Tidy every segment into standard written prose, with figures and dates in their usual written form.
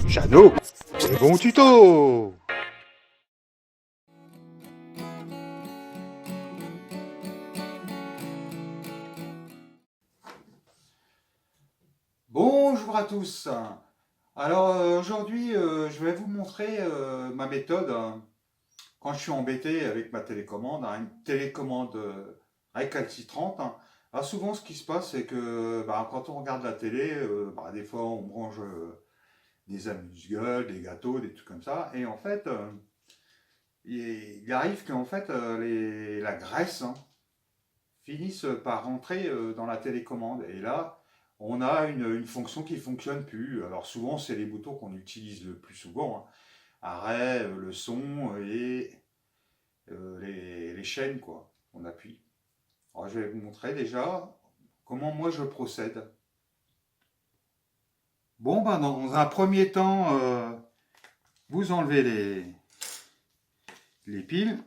Jeannot, les bons tutos. Bonjour à tous. Alors aujourd'hui, je vais vous montrer ma méthode quand je suis embêté avec ma télécommande, une télécommande récalcitrante. Alors souvent, ce qui se passe, c'est que quand on regarde la télé, des fois on mange des amuse-gueules, des gâteaux, des trucs comme ça, et en fait, il arrive qu'en fait la graisse finisse par rentrer dans la télécommande. Et là, on a une fonction qui ne fonctionne plus. Alors souvent, c'est les boutons qu'on utilise le plus souvent, hein. Arrêt, le son et les chaînes, quoi. On appuie. Alors, je vais vous montrer déjà comment moi je procède. Bon, dans un premier temps, vous enlevez les piles.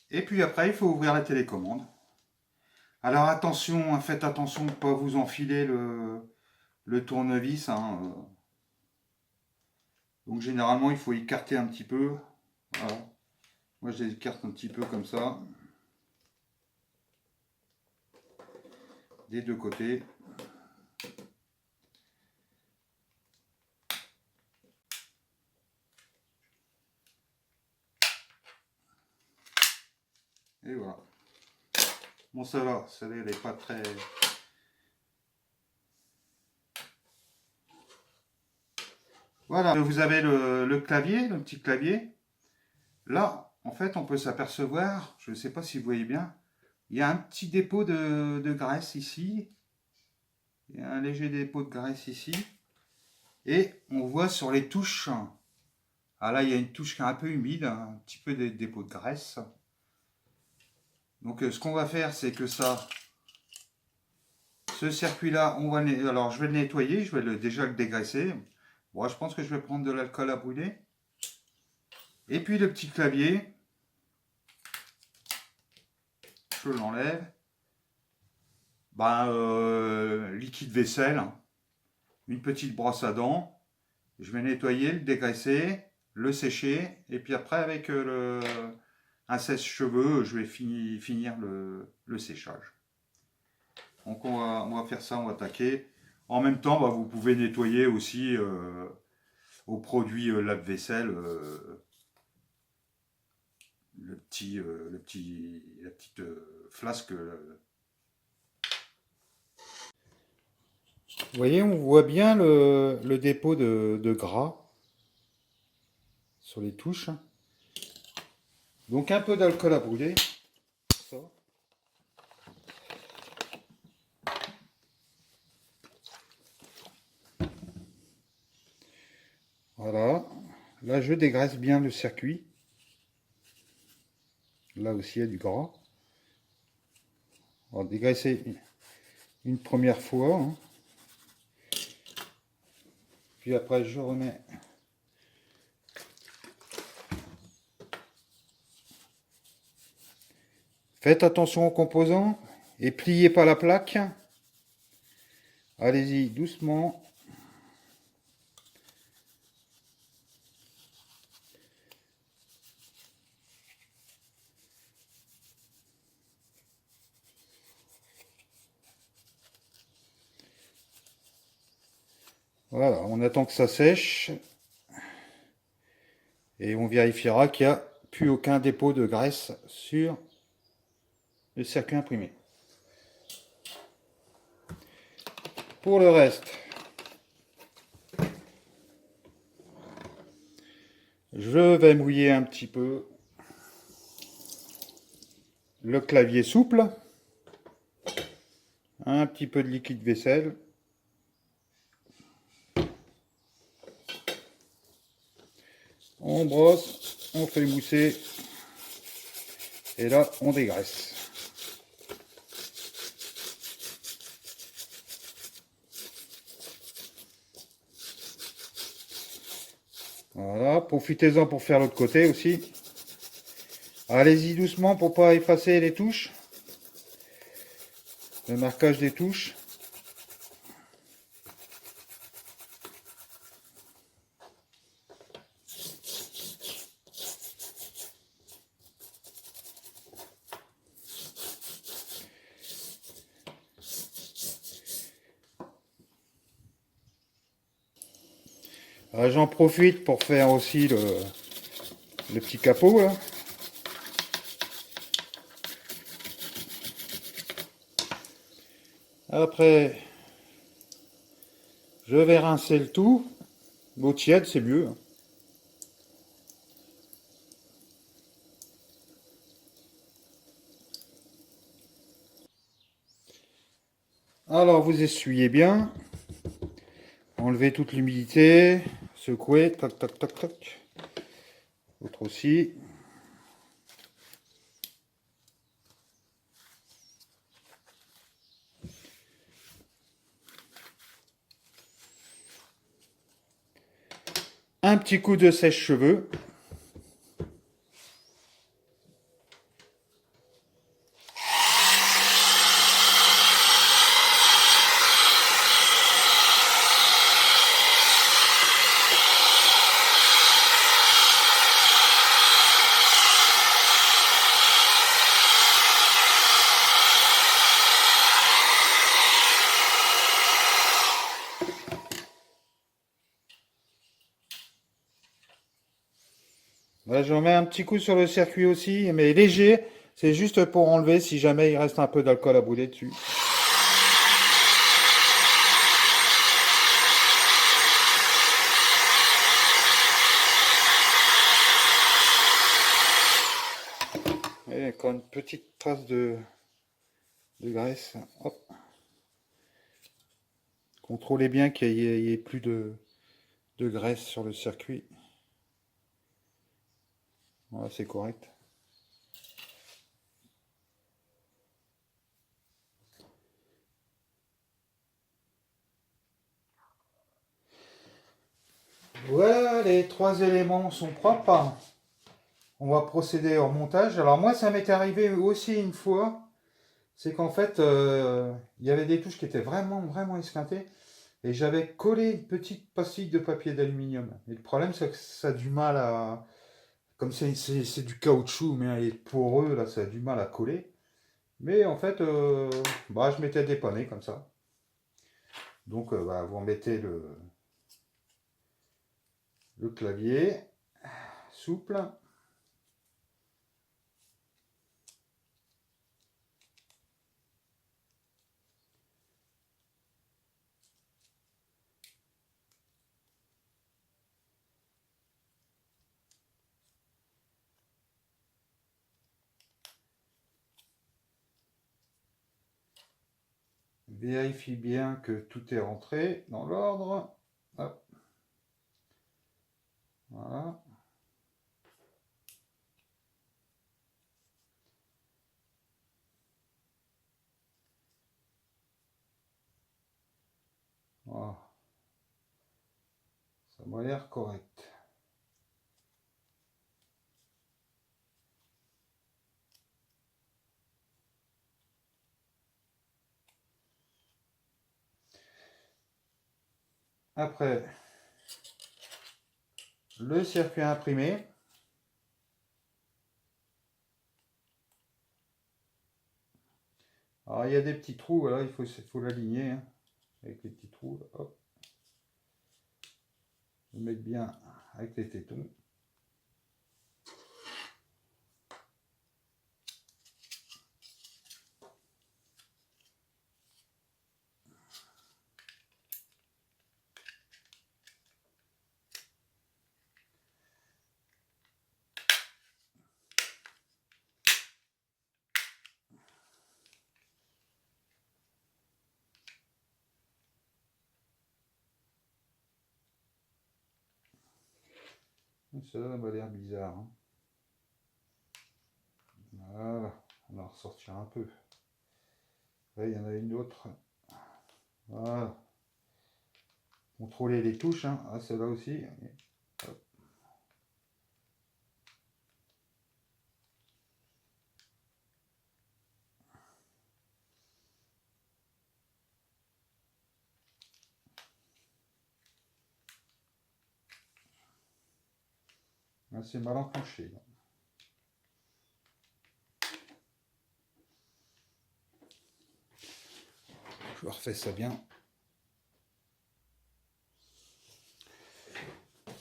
Et puis après, il faut ouvrir la télécommande. Alors attention, faites attention de ne pas vous enfiler le tournevis, hein. Donc généralement, il faut écarter un petit peu. Voilà. Moi, je les écarte un petit peu comme ça. Des deux côtés. Et voilà. Bon, ça va, celle-là, elle n'est pas très... Voilà, vous avez le clavier, le petit clavier. Là, en fait, on peut s'apercevoir, je ne sais pas si vous voyez bien, il y a un petit dépôt de graisse ici. Il y a un léger dépôt de graisse ici. Et on voit sur les touches, ah là, il y a une touche qui est un peu humide, un petit peu de dépôt de graisse. Donc ce qu'on va faire, c'est que ce circuit-là, alors je vais le nettoyer, je vais déjà le dégraisser. Bon, je pense que je vais prendre de l'alcool à brûler. Et puis le petit clavier, je l'enlève. Liquide vaisselle, une petite brosse à dents. Je vais nettoyer, le dégraisser, le sécher. Et puis après, avec un sèche-cheveux, je vais finir le séchage. Donc on va faire ça, on va attaquer. En même temps, vous pouvez nettoyer aussi au produit lave-vaisselle la petite flasque. Vous voyez, on voit bien le dépôt de gras sur les touches. Donc un peu d'alcool à brûler. Ça. Voilà. Là, je dégraisse bien le circuit. Là aussi, il y a du gras. On va dégraisser une première fois, hein. Puis après, je remets faites attention aux composants et pliez pas la plaque. Allez-y doucement. Voilà, on attend que ça sèche. Et on vérifiera qu'il n'y a plus aucun dépôt de graisse sur le circuit imprimé. Pour le reste, je vais mouiller un petit peu le clavier souple, un petit peu de liquide vaisselle. On brosse, on fait mousser et là on dégraisse. Voilà, profitez-en pour faire l'autre côté aussi. Allez-y doucement pour pas effacer les touches. le marquage des touches. J'en profite pour faire aussi le petit capot là. Après, je vais rincer le tout. L'eau tiède, c'est mieux. Alors, vous essuyez bien. Enlevez toute l'humidité. Secouez. Tac, tac, tac, tac. L'autre aussi. Un petit coup de sèche-cheveux. Là, j'en mets un petit coup sur le circuit aussi, mais léger. C'est juste pour enlever si jamais il reste un peu d'alcool à brûler dessus. Et encore une petite trace de graisse. Hop. Contrôlez bien qu'il n'y ait plus de graisse sur le circuit. Voilà, c'est correct. Voilà, les trois éléments sont propres. On va procéder au montage. Alors moi, ça m'est arrivé aussi une fois. C'est qu'en fait, il y avait des touches qui étaient vraiment esquintées. Et j'avais collé une petite pastille de papier d'aluminium. Et le problème, c'est que ça a du mal à... Comme c'est du caoutchouc, mais il est poreux, là, ça a du mal à coller. Mais en fait, bah, je m'étais dépanné comme ça. Donc, bah, vous mettez le clavier souple. Vérifie bien que tout est rentré dans l'ordre. Hop. Voilà. Voilà. Ça m'a l'air correct. Après, le circuit imprimé. Alors, il y a des petits trous, voilà, il faut l'aligner, hein, avec les petits trous. Là, hop. Le mettre bien avec les tétons. Ça m'a l'air bizarre. Hein. Voilà, on va ressortir un peu. Là, il y en a une autre. Voilà. Contrôler les touches, hein. Ah, celle-là aussi. Hop. Là, c'est mal enclenché. Là. Je refais ça bien.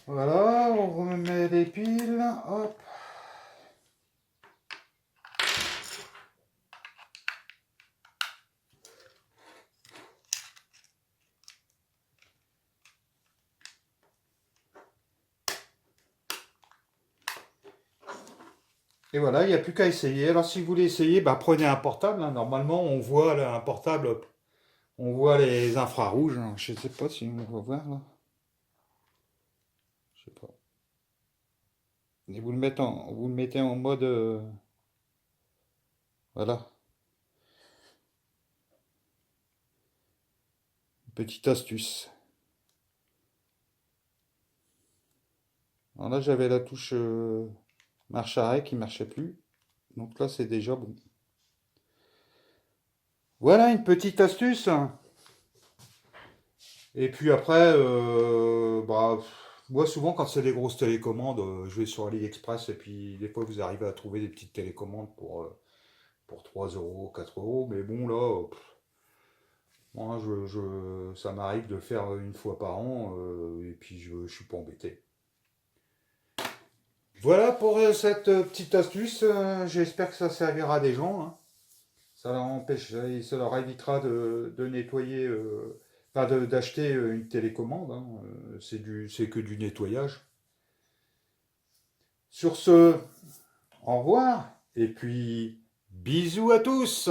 Voilà, on remet les piles. Hop. Et voilà, il n'y a plus qu'à essayer. Alors si vous voulez essayer, bah, prenez un portable. Hein. Normalement, on voit là, un portable, hop, on voit les infrarouges. Hein. Je ne sais pas si on va voir là. Je sais pas. Et vous le mettez en mode, voilà, petite astuce. Alors là, j'avais la touche marche arrêt qui marchait plus. Donc là, c'est déjà bon. Voilà une petite astuce. Et puis après, bah, moi souvent quand c'est des grosses télécommandes, je vais sur AliExpress et puis des fois vous arrivez à trouver des petites télécommandes pour 3 euros, 4 euros. Mais bon là, moi ça m'arrive de le faire une fois par an et puis je suis pas embêté. Voilà pour cette petite astuce. J'espère que ça servira à des gens. Hein. Ça leur évitera de nettoyer, enfin d'acheter une télécommande. Hein. C'est que du nettoyage. Sur ce, au revoir et puis bisous à tous.